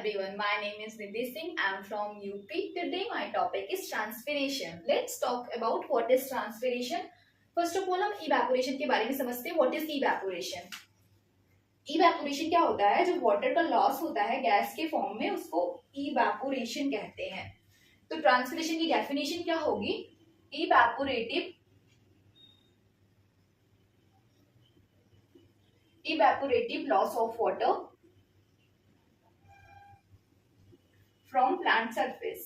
everyone, my name is Nidhi Singh. I am from UP. Today my topic is transpiration. Let's talk about what is transpiration. First of all हम evaporation के बारे में समझते हैं. What is evaporation? Evaporation क्या होता है? जब वाटर का लॉस होता है गैस के फॉर्म में उसको evaporation कहते हैं. तो ट्रांसपिरेशन की डेफिनेशन क्या होगी? evaporative loss of water from plant surface.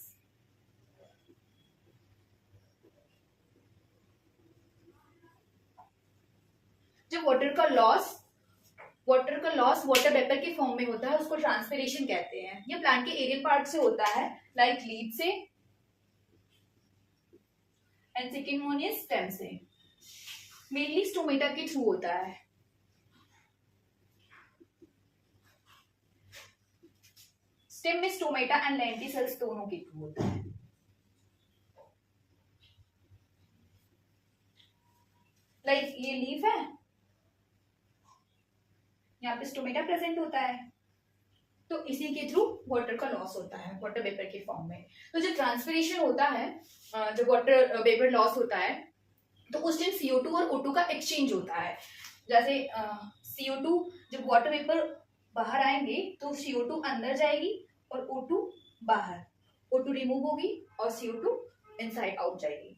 जब वाटर का लॉस वाटर वेपर के फॉर्म में होता है उसको ट्रांसपिरेशन कहते हैं. ये प्लांट के एरियल पार्ट से होता है, लाइक लीफ से, and second one is stem से. मेनली स्टोमेटा के थ्रू होता है. स्टेम में स्टोमेटा एंड लेंटिसेल्स दोनों के थ्रू होता है. लाइक ये लीफ है, यहाँ पे स्टोमेटा प्रेजेंट होता है, तो इसी के थ्रू वाटर का लॉस होता है वाटर वेपर के फॉर्म में. तो जब ट्रांसपिरेशन होता है, जब वाटर वेपर लॉस होता है, तो उस टाइम CO2 और O2 का एक्सचेंज होता है. जैसे CO2 जब वाटर वेपर बाहर आएंगे तो CO2 अंदर जाएगी और O2 बाहर. O2 रिमूव होगी और CO2 इनसाइड आउट जाएगी.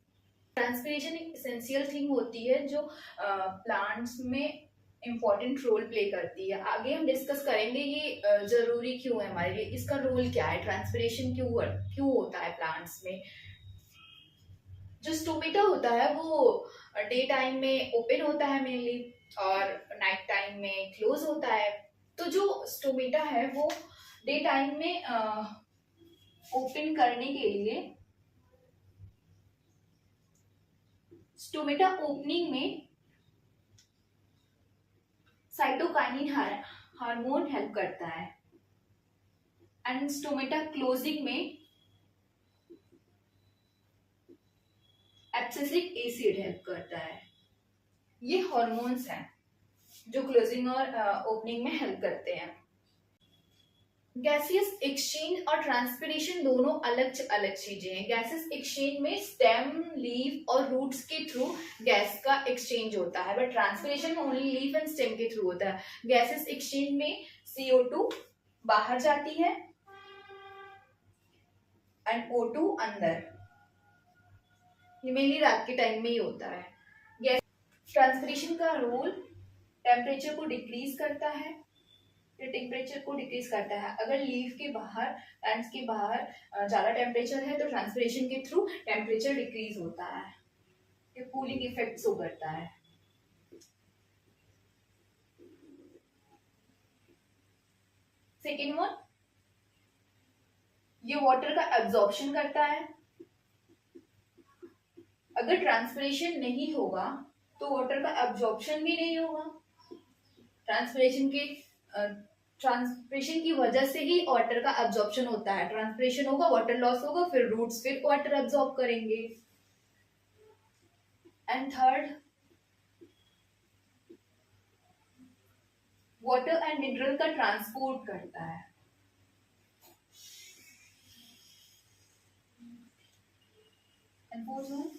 ट्रांसपिरेशन एक एसेंशियल थिंग होती है जो प्लांट्स में इम्पोर्टेंट रोल प्ले करती है. आगे हम डिस्कस करेंगे ये जरूरी क्यों है हमारे लिए, इसका रोल क्या है, ट्रांसपिरेशन क्यों होता है प्लांट्स में. जो स्टोमेटा होता है वो डे टाइम में ओपन होता है मेनली और नाइट टाइम में क्लोज होता है. तो जो स्टोमेटा है वो डे टाइम में ओपन करने के लिए स्टोमेटा ओपनिंग में साइटोकाइनिन हार्मोन हेल्प करता है एंड स्टोमेटा क्लोजिंग में एब्सिसिक एसिड हेल्प करता है. ये हार्मोन्स हैं जो क्लोजिंग और ओपनिंग में हेल्प करते हैं. गैसियस एक्सचेंज और ट्रांसपिरेशन दोनों अलग अलग चीजें हैं. गैसेस एक्सचेंज में स्टेम, लीफ और रूट्स के थ्रू गैस का एक्सचेंज होता है, बट ट्रांसपिरेशन में ओनली लीफ एंड स्टेम के थ्रू होता है. गैसेस एक्सचेंज में CO2 बाहर जाती है एंड O2 अंदर. ये मेनली रात के टाइम में ही होता है. गैस ट्रांसपिरेशन का रोल टेम्परेचर को डिक्रीज करता है. टेम्परेचर को डिक्रीज करता है. अगर लीफ के बाहर, प्लांट्स के बाहर ज्यादा टेम्परेचर है तो ट्रांसपिरेशन के थ्रू टेम्परेचर डिक्रीज होता है. ये कूलिंग इफेक्ट शो करता है. सेकेंड वन, ये वाटर का एब्जॉर्प्शन करता है. अगर ट्रांसपिरेशन नहीं होगा तो वाटर का एब्जॉर्प्शन भी नहीं होगा. ट्रांसपिरेशन की वजह से ही वाटर का एब्जॉर्प्शन होता है. ट्रांसपिरेशन होगा, वाटर लॉस होगा, फिर रूट्स फिर वाटर एब्जॉर्ब करेंगे. And third, water and mineral का ट्रांसपोर्ट करता है. एंड फोर्थ वन,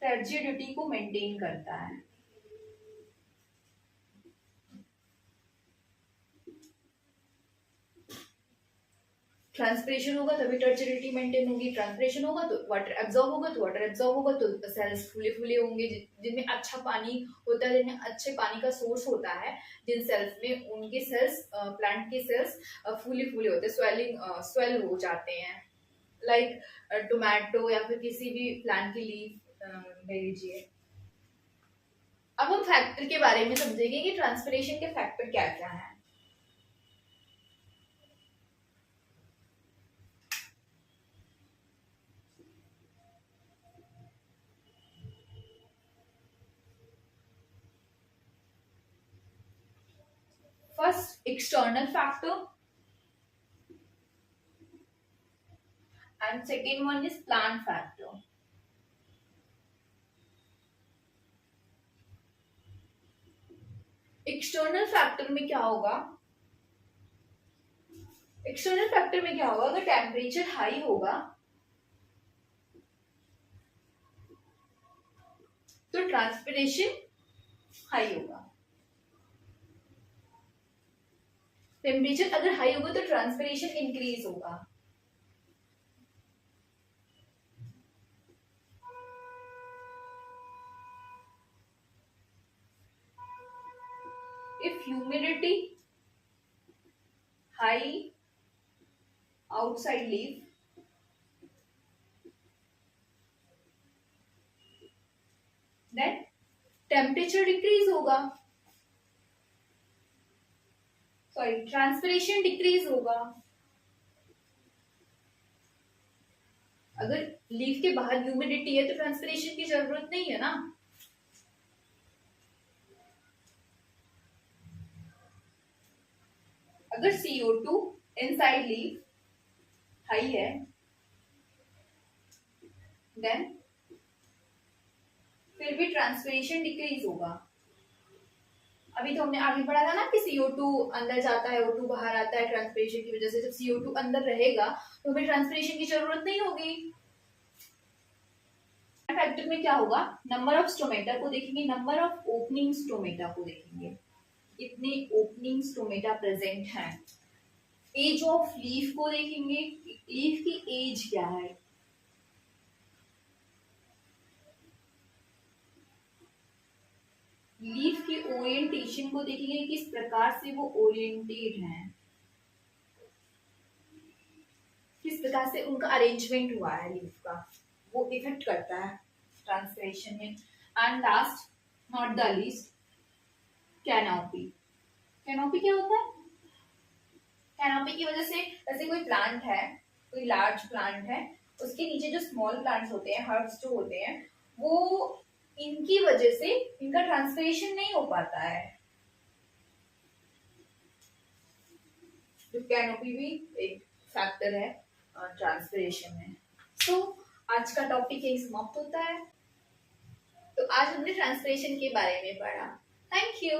टर्जिडिटी को मेंटेन करता है. ट्रांसपिरेशन होगा तभी टर्जिडिटी मेंटेन होगी. ट्रांसपिरेशन होगा तो वाटर एब्जॉर्ब होगा, तो वाटर एब्जॉर्ब होगा तो सेल्स फूले फूले होंगे. जिनमें अच्छा पानी होता है, जिनमें अच्छे पानी का सोर्स होता है, जिन सेल्स में, उनके सेल्स, प्लांट के सेल्स फूले फूले होते हैं, स्वेल हो जाते हैं. लाइक टोमेटो या फिर किसी भी प्लांट की लीफ ले लीजिए. अब हम फैक्टर के बारे में समझेंगे कि ट्रांसपिरेशन के फैक्टर क्या क्या है. First, external factor, and second one is plant factor. External factor में क्या होगा, एक्सटर्नल फैक्टर में क्या होगा, अगर टेम्परेचर हाई होगा तो ट्रांसपिरेशन हाई होगा, टेम्परेचर अगर हाई होगा तो ट्रांसपिरेशन इंक्रीज होगा। If humidity high outside leaf, then temperature decrease होगा, सॉरी ट्रांसपिरेशन डिक्रीज होगा। अगर लीफ के बाहर ह्यूमिडिटी है तो ट्रांसपिरेशन की जरूरत नहीं है ना। अगर CO2 इनसाइड लीफ हाई है देन फिर भी ट्रांसपिरेशन डिक्रीज होगा। अभी तो हमने आगे पढ़ा था ना कि CO2 अंदर जाता है, O2 बाहर आता है ट्रांसपिरेशन की वजह से। जब CO2 अंदर रहेगा तो हमें ट्रांसपिरेशन की जरूरत नहीं होगी। फैक्टर में क्या होगा, नंबर ऑफ स्टोमेटा को देखेंगे, नंबर ऑफ ओपनिंग स्टोमेटा को देखेंगे, कितने ओपनिंग स्टोमेटा प्रेजेंट हैं। एज ऑफ लीफ को देखेंगे, लीफ की एज क्या है। लीफ की ओरिएंटेशन को देखेंगे, किस प्रकार से वो ओरिएंटेड हैं, किस प्रकार से उनका अरेंजमेंट हुआ है लीफ का, वो इफेक्ट करता है ट्रांसपिरेशन में। And last not the least, canopy. Canopy क्या होता है, कैनोपी की वजह से जैसे कोई प्लांट है, कोई लार्ज प्लांट है, उसके नीचे जो स्मॉल प्लांट्स होते हैं, हर्ब्स जो होते हैं, वो इनकी वजह से इनका ट्रांसपिरेशन नहीं हो पाता है। तो कैनोपी भी एक फैक्टर है ट्रांसपिरेशन में। तो आज का टॉपिक यही समाप्त होता है। तो आज हमने ट्रांसपिरेशन के बारे में पढ़ा। Thank you.